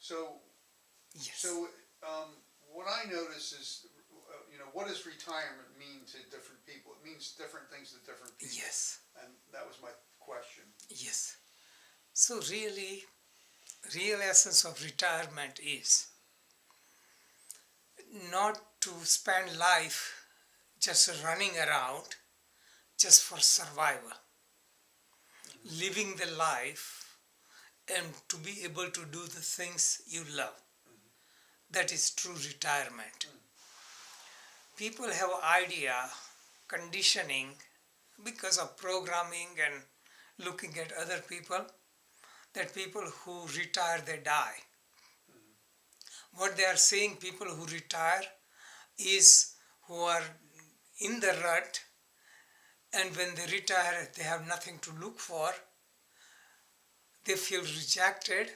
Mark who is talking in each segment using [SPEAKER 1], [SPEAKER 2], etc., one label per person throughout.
[SPEAKER 1] So,
[SPEAKER 2] Yes.
[SPEAKER 1] so what I notice is, what does retirement mean to different people? It means different things to different people.
[SPEAKER 2] Yes.
[SPEAKER 1] And that was my question.
[SPEAKER 2] Yes. So really, real essence of retirement is not to spend life just running around just for survival. Living the life and to be able to do the things you love. That is true retirement. People have idea, conditioning because of programming and looking at other people, that people who retire, they die. What they are saying, people who retire is who are in the rut, and when they retire they have nothing to look for, they feel rejected,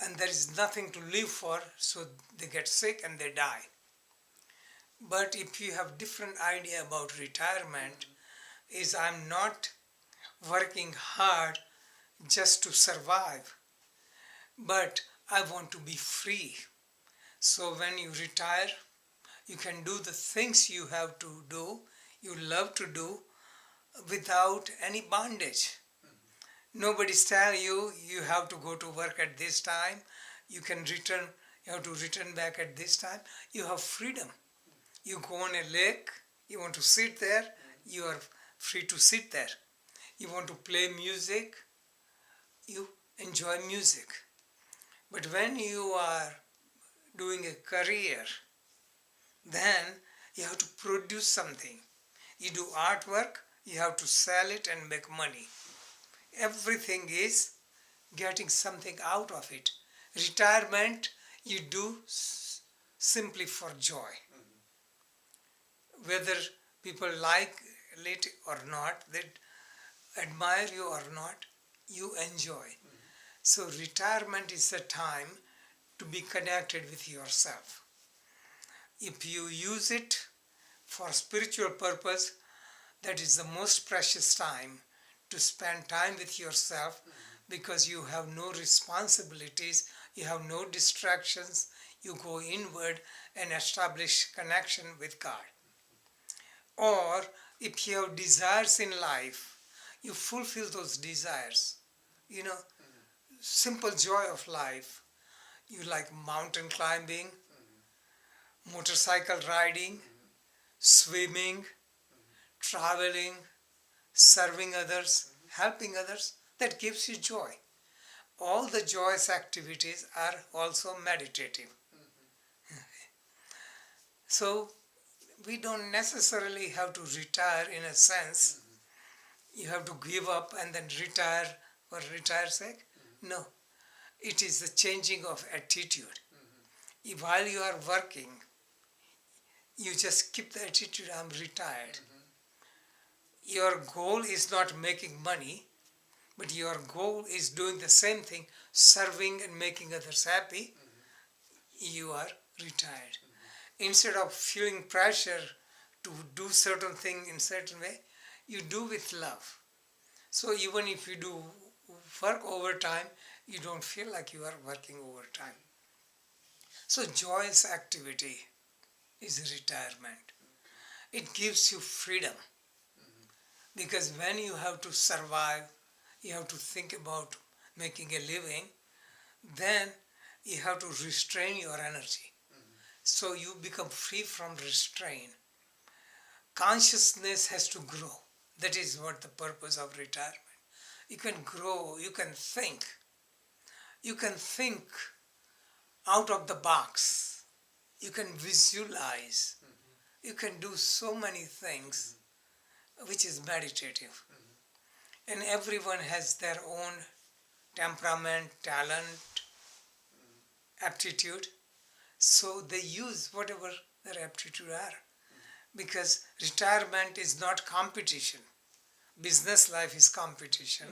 [SPEAKER 2] and there is nothing to live for, so they get sick and they die. But if you have different idea about retirement, is I'm not working hard just to survive, but I want to be free. So when you retire, you can do the things you have to do, you love to do, without any bondage. Nobody's telling you you have to go to work at this time, you have to return back at this time. You have freedom. You go on a lake, you want to sit there, you are free to sit there. You want to play music, you enjoy music. But when you are doing a career, then you have to produce something. You do artwork, you have to sell it and make money. Everything is getting something out of it. Retirement, you do simply for joy. Whether people like it or not, they admire you or not, you enjoy. So retirement is a time to be connected with yourself. If you use it for spiritual purpose, that is the most precious time to spend time with yourself, because you have no responsibilities, you have no distractions, you go inward and establish connection with God. Or if you have desires in life, you fulfill those desires. Simple joy of life. You like mountain climbing, motorcycle riding, swimming, traveling, serving others, helping others. That gives you joy. All the joyous activities are also meditative. So we don't necessarily have to retire in a sense. You have to give up and then retire for retire's sake. No. It is the changing of attitude. If while you are working, you just keep the attitude, I'm retired. Your goal is not making money, but your goal is doing the same thing, serving and making others happy. You are retired. Instead of feeling pressure to do certain thing in certain way, you do with love. So even if you do work overtime, you don't feel like you are working overtime. So joyous activity is retirement. It gives you freedom. Because when you have to survive, you have to think about making a living, then you have to restrain your energy. So you become free from restraint. Consciousness has to grow. That is what the purpose of retirement. You can grow, you can think. You can think out of the box. You can visualize. You can do so many things, which is meditative. And everyone has their own temperament, talent, aptitude. So they use whatever their aptitude are. Because retirement is not competition. Business life is competition.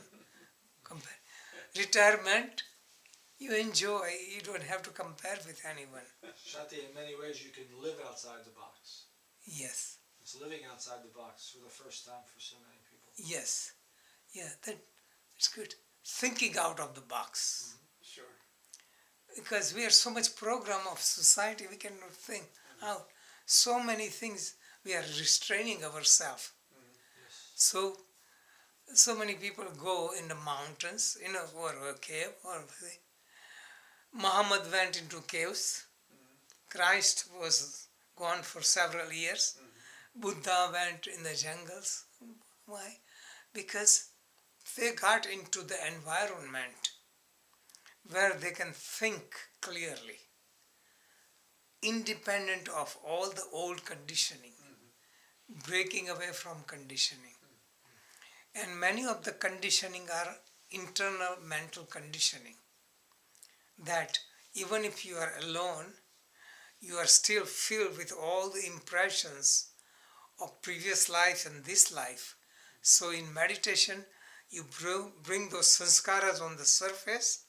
[SPEAKER 2] Retirement, you enjoy, you don't have to compare with anyone.
[SPEAKER 3] Shanti, in many ways you can live outside the box.
[SPEAKER 2] Yes.
[SPEAKER 3] It's living outside the box for the first time for so many people.
[SPEAKER 2] Yes. Yeah, that's good. Thinking out of the box.
[SPEAKER 1] Sure.
[SPEAKER 2] because we are so much program of society, we cannot think out. So many things we are restraining ourselves. So many people go in the mountains, or a cave, or Muhammad went into caves. Christ was gone for several years. Buddha went in the jungles. Why? Because they got into the environment where they can think clearly, independent of all the old conditioning, breaking away from conditioning. And many of the conditioning are internal mental conditioning, that even if you are alone, you are still filled with all the impressions of previous life and this life. So in meditation, you bring those sanskaras on the surface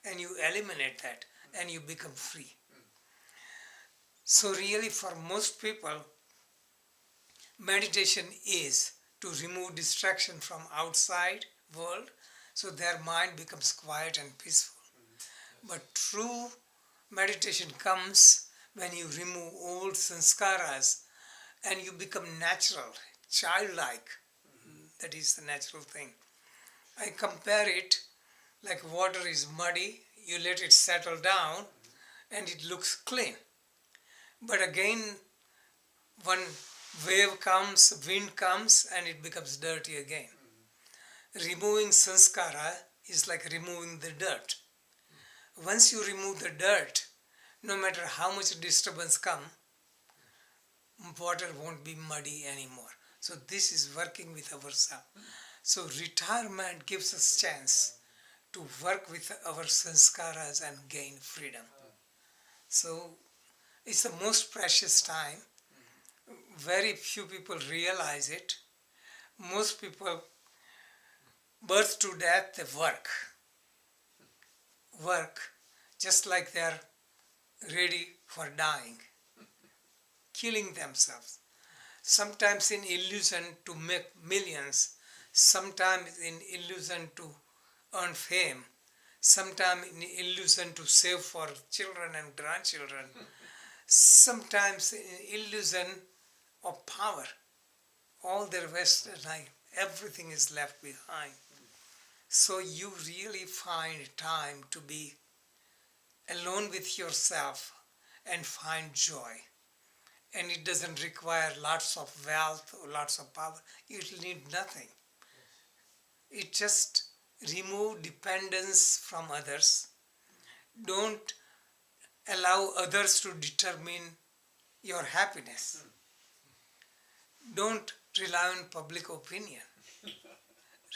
[SPEAKER 2] and you eliminate that and you become free. So really for most people, meditation is to remove distraction from outside world so their mind becomes quiet and peaceful. But true meditation comes when you remove old sanskaras and you become natural, childlike. That is the natural thing. I compare it like water is muddy, you let it settle down and it looks clean. But again, one wave comes, wind comes, and it becomes dirty again. Removing sanskara is like removing the dirt. Once you remove the dirt, no matter how much disturbance come, water won't be muddy anymore. So this is working with ourselves. So retirement gives us chance to work with our sanskaras and gain freedom. So it's the most precious time. Very few people realize it. Most people, birth to death, they work just like they are ready for dying, killing themselves. Sometimes in illusion to make millions, sometimes in illusion to earn fame, sometimes in illusion to save for children and grandchildren, sometimes in illusion of power. All their wasted life, everything is left behind. So you really find time to be alone with yourself and find joy. And it doesn't require lots of wealth or lots of power. You need nothing. It just remove dependence from others. Don't allow others to determine your happiness. Don't rely on public opinion.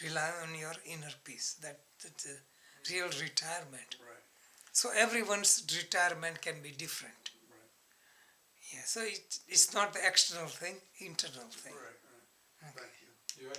[SPEAKER 2] Rely on your inner peace. That's a real retirement.
[SPEAKER 1] Right.
[SPEAKER 2] So everyone's retirement can be different.
[SPEAKER 1] Right.
[SPEAKER 2] Yeah. So it's not the external thing, internal thing.
[SPEAKER 1] Right. Thank you.
[SPEAKER 3] You